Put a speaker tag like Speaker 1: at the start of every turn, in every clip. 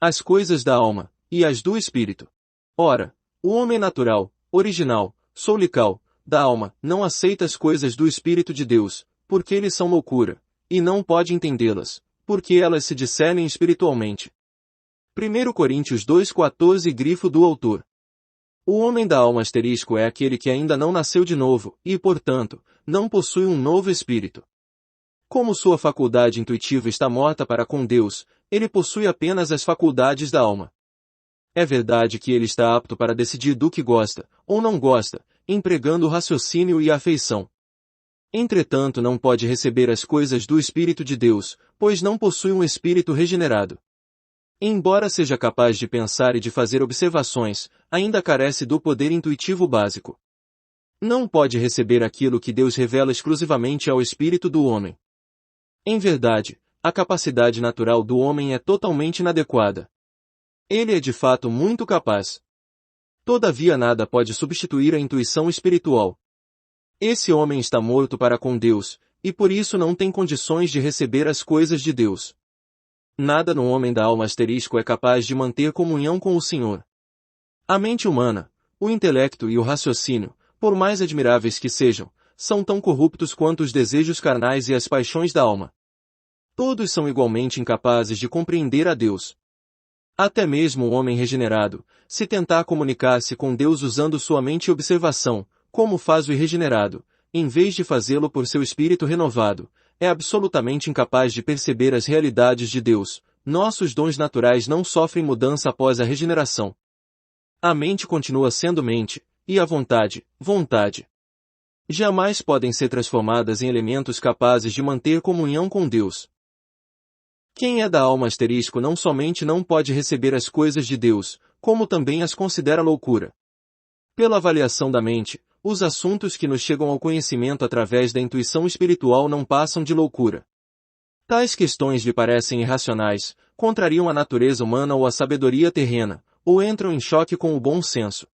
Speaker 1: as coisas da alma, e as do espírito. Ora, o homem natural, original, solical, da alma, não aceita as coisas do Espírito de Deus, porque eles são loucura, e não pode entendê-las, porque elas se discernem espiritualmente. 1 Coríntios 2,14 Grifo do autor. O homem da alma asterisco é aquele que ainda não nasceu de novo, e, portanto, não possui um novo espírito. Como sua faculdade intuitiva está morta para com Deus, ele possui apenas as faculdades da alma. É verdade que ele está apto para decidir do que gosta, ou não gosta, empregando o raciocínio e a afeição. Entretanto, não pode receber as coisas do Espírito de Deus, pois não possui um espírito regenerado. Embora seja capaz de pensar e de fazer observações, ainda carece do poder intuitivo básico. Não pode receber aquilo que Deus revela exclusivamente ao espírito do homem. Em verdade, a capacidade natural do homem é totalmente inadequada. Ele é de fato muito capaz. Todavia nada pode substituir a intuição espiritual. Esse homem está morto para com Deus, e por isso não tem condições de receber as coisas de Deus. Nada no homem da alma asterisco é capaz de manter comunhão com o Senhor. A mente humana, o intelecto e o raciocínio, por mais admiráveis que sejam, são tão corruptos quanto os desejos carnais e as paixões da alma. Todos são igualmente incapazes de compreender a Deus. Até mesmo o homem regenerado, se tentar comunicar-se com Deus usando sua mente e observação, como faz o irregenerado, em vez de fazê-lo por seu espírito renovado, é absolutamente incapaz de perceber as realidades de Deus. Nossos dons naturais não sofrem mudança após a regeneração. A mente continua sendo mente, e a vontade, vontade. Jamais podem ser transformadas em elementos capazes de manter comunhão com Deus. Quem é da alma asterisco não somente não pode receber as coisas de Deus, como também as considera loucura. Pela avaliação da mente, os assuntos que nos chegam ao conhecimento através da intuição espiritual não passam de loucura. Tais questões lhe parecem irracionais, contrariam a natureza humana ou a sabedoria terrena, ou entram em choque com o bom senso.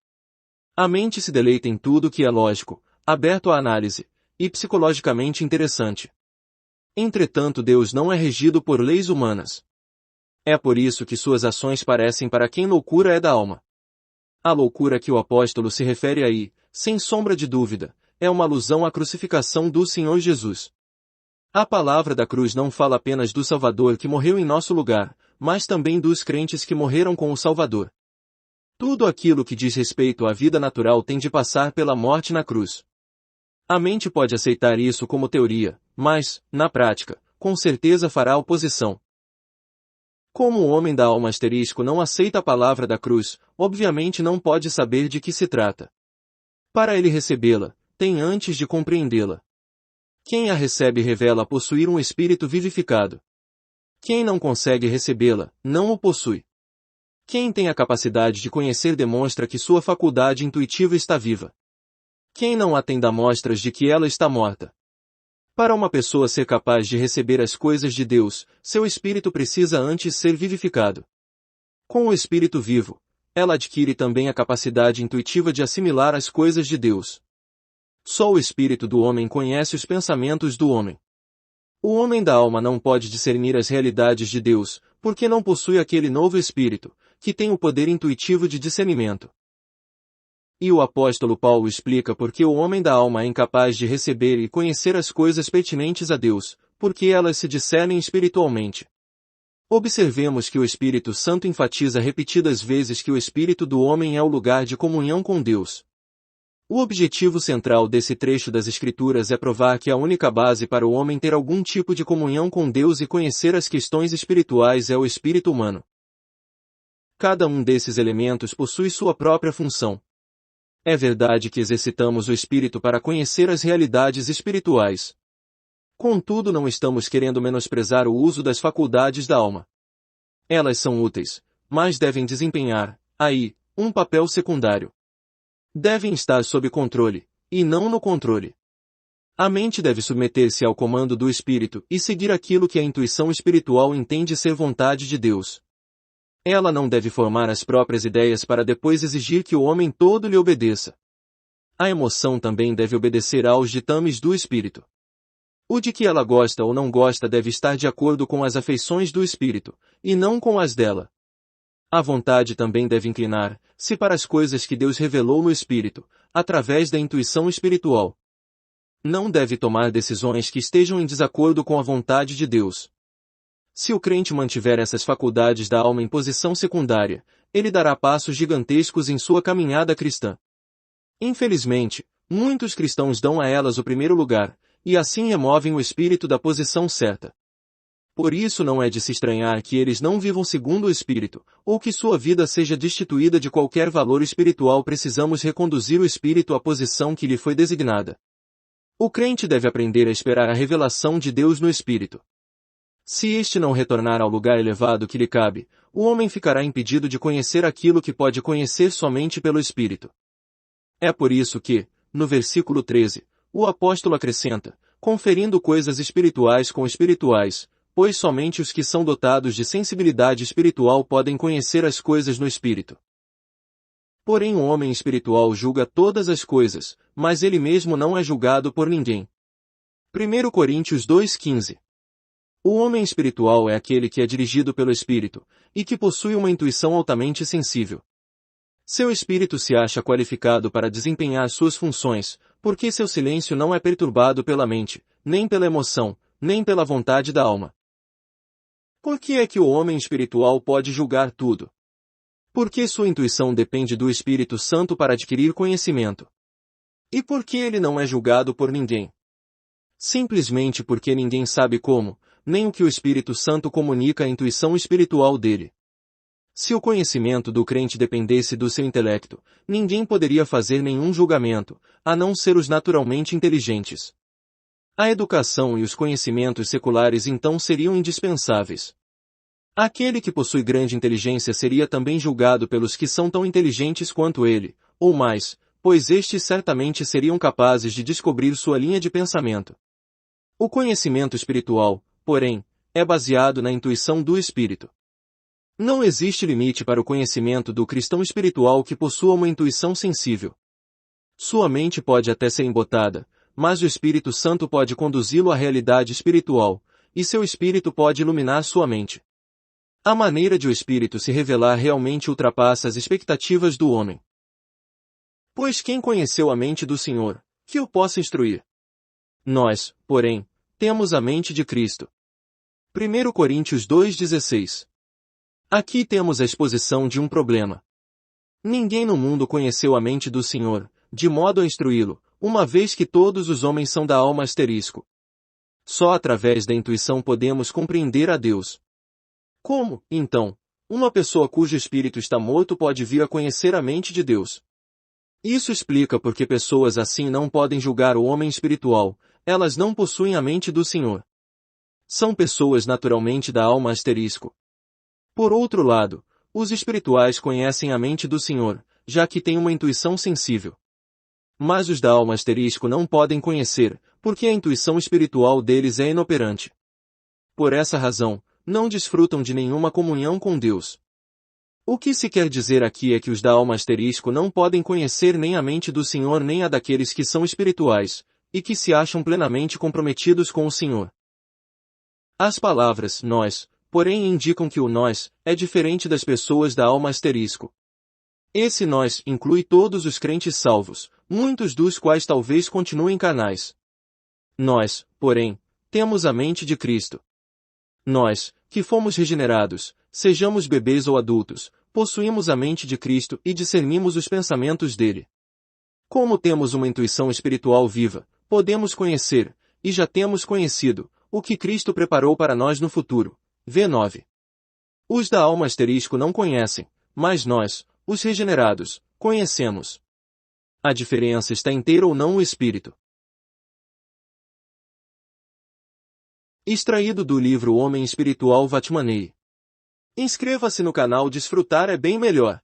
Speaker 1: A mente se deleita em tudo que é lógico, aberto à análise, e psicologicamente interessante. Entretanto, Deus não é regido por leis humanas. É por isso que suas ações parecem para quem loucura é da alma. A loucura que o apóstolo se refere aí, sem sombra de dúvida, é uma alusão à crucificação do Senhor Jesus. A palavra da cruz não fala apenas do Salvador que morreu em nosso lugar, mas também dos crentes que morreram com o Salvador. Tudo aquilo que diz respeito à vida natural tem de passar pela morte na cruz. A mente pode aceitar isso como teoria, mas, na prática, com certeza fará oposição. Como o homem da alma asterisco não aceita a palavra da cruz, obviamente não pode saber de que se trata. Para ele recebê-la, tem antes de compreendê-la. Quem a recebe revela possuir um espírito vivificado. Quem não consegue recebê-la, não o possui. Quem tem a capacidade de conhecer demonstra que sua faculdade intuitiva está viva. Quem não a tem dá mostras de que ela está morta. Para uma pessoa ser capaz de receber as coisas de Deus, seu espírito precisa antes ser vivificado. Com o espírito vivo, ela adquire também a capacidade intuitiva de assimilar as coisas de Deus. Só o espírito do homem conhece os pensamentos do homem. O homem da alma não pode discernir as realidades de Deus, porque não possui aquele novo espírito, que tem o poder intuitivo de discernimento. E o apóstolo Paulo explica por que o homem da alma é incapaz de receber e conhecer as coisas pertinentes a Deus, porque elas se discernem espiritualmente. Observemos que o Espírito Santo enfatiza repetidas vezes que o espírito do homem é o lugar de comunhão com Deus. O objetivo central desse trecho das Escrituras é provar que a única base para o homem ter algum tipo de comunhão com Deus e conhecer as questões espirituais é o espírito humano. Cada um desses elementos possui sua própria função. É verdade que exercitamos o espírito para conhecer as realidades espirituais. Contudo, não estamos querendo menosprezar o uso das faculdades da alma. Elas são úteis, mas devem desempenhar, aí, um papel secundário. Devem estar sob controle, e não no controle. A mente deve submeter-se ao comando do espírito e seguir aquilo que a intuição espiritual entende ser vontade de Deus. Ela não deve formar as próprias ideias para depois exigir que o homem todo lhe obedeça. A emoção também deve obedecer aos ditames do espírito. O de que ela gosta ou não gosta deve estar de acordo com as afeições do espírito, e não com as dela. A vontade também deve inclinar-se para as coisas que Deus revelou no Espírito, através da intuição espiritual. Não deve tomar decisões que estejam em desacordo com a vontade de Deus. Se o crente mantiver essas faculdades da alma em posição secundária, ele dará passos gigantescos em sua caminhada cristã. Infelizmente, muitos cristãos dão a elas o primeiro lugar, e assim removem o espírito da posição certa. Por isso não é de se estranhar que eles não vivam segundo o Espírito, ou que sua vida seja destituída de qualquer valor espiritual. Precisamos reconduzir o espírito à posição que lhe foi designada. O crente deve aprender a esperar a revelação de Deus no Espírito. Se este não retornar ao lugar elevado que lhe cabe, o homem ficará impedido de conhecer aquilo que pode conhecer somente pelo Espírito. É por isso que, no versículo 13, o apóstolo acrescenta, conferindo coisas espirituais com espirituais, pois somente os que são dotados de sensibilidade espiritual podem conhecer as coisas no Espírito. Porém o homem espiritual julga todas as coisas, mas ele mesmo não é julgado por ninguém. 1 Coríntios 2,15. O homem espiritual é aquele que é dirigido pelo Espírito, e que possui uma intuição altamente sensível. Seu espírito se acha qualificado para desempenhar suas funções, porque seu silêncio não é perturbado pela mente, nem pela emoção, nem pela vontade da alma. Por que é que o homem espiritual pode julgar tudo? Porque sua intuição depende do Espírito Santo para adquirir conhecimento. E por que ele não é julgado por ninguém? Simplesmente porque ninguém sabe como, nem o que o Espírito Santo comunica à intuição espiritual dele. Se o conhecimento do crente dependesse do seu intelecto, ninguém poderia fazer nenhum julgamento, a não ser os naturalmente inteligentes. A educação e os conhecimentos seculares então seriam indispensáveis. Aquele que possui grande inteligência seria também julgado pelos que são tão inteligentes quanto ele, ou mais, pois estes certamente seriam capazes de descobrir sua linha de pensamento. O conhecimento espiritual, porém, é baseado na intuição do Espírito. Não existe limite para o conhecimento do cristão espiritual que possua uma intuição sensível. Sua mente pode até ser embotada, mas o Espírito Santo pode conduzi-lo à realidade espiritual, e seu Espírito pode iluminar sua mente. A maneira de o Espírito se revelar realmente ultrapassa as expectativas do homem. Pois quem conheceu a mente do Senhor, que o possa instruir? Nós, porém, temos a mente de Cristo. 1 Coríntios 2,16. Aqui temos a exposição de um problema. Ninguém no mundo conheceu a mente do Senhor, de modo a instruí-lo, uma vez que todos os homens são da alma asterisco. Só através da intuição podemos compreender a Deus. Como, então, uma pessoa cujo espírito está morto pode vir a conhecer a mente de Deus? Isso explica por que pessoas assim não podem julgar o homem espiritual, elas não possuem a mente do Senhor. São pessoas naturalmente da alma asterisco. Por outro lado, os espirituais conhecem a mente do Senhor, já que têm uma intuição sensível. Mas os da alma asterisco não podem conhecer, porque a intuição espiritual deles é inoperante. Por essa razão, não desfrutam de nenhuma comunhão com Deus. O que se quer dizer aqui é que os da alma asterisco não podem conhecer nem a mente do Senhor nem a daqueles que são espirituais, e que se acham plenamente comprometidos com o Senhor. As palavras nós, porém indicam que o nós é diferente das pessoas da alma asterisco. Esse nós inclui todos os crentes salvos, muitos dos quais talvez continuem carnais. Nós, porém, temos a mente de Cristo. Nós, que fomos regenerados, sejamos bebês ou adultos, possuímos a mente de Cristo e discernimos os pensamentos dele. Como temos uma intuição espiritual viva, podemos conhecer, e já temos conhecido, o que Cristo preparou para nós no futuro. V9. Os da alma asterisco não conhecem, mas nós, os regenerados, conhecemos. A diferença está em ter ou não o Espírito. Extraído do livro Homem Espiritual Vatmanei. Inscreva-se no canal. Desfrutar é bem melhor.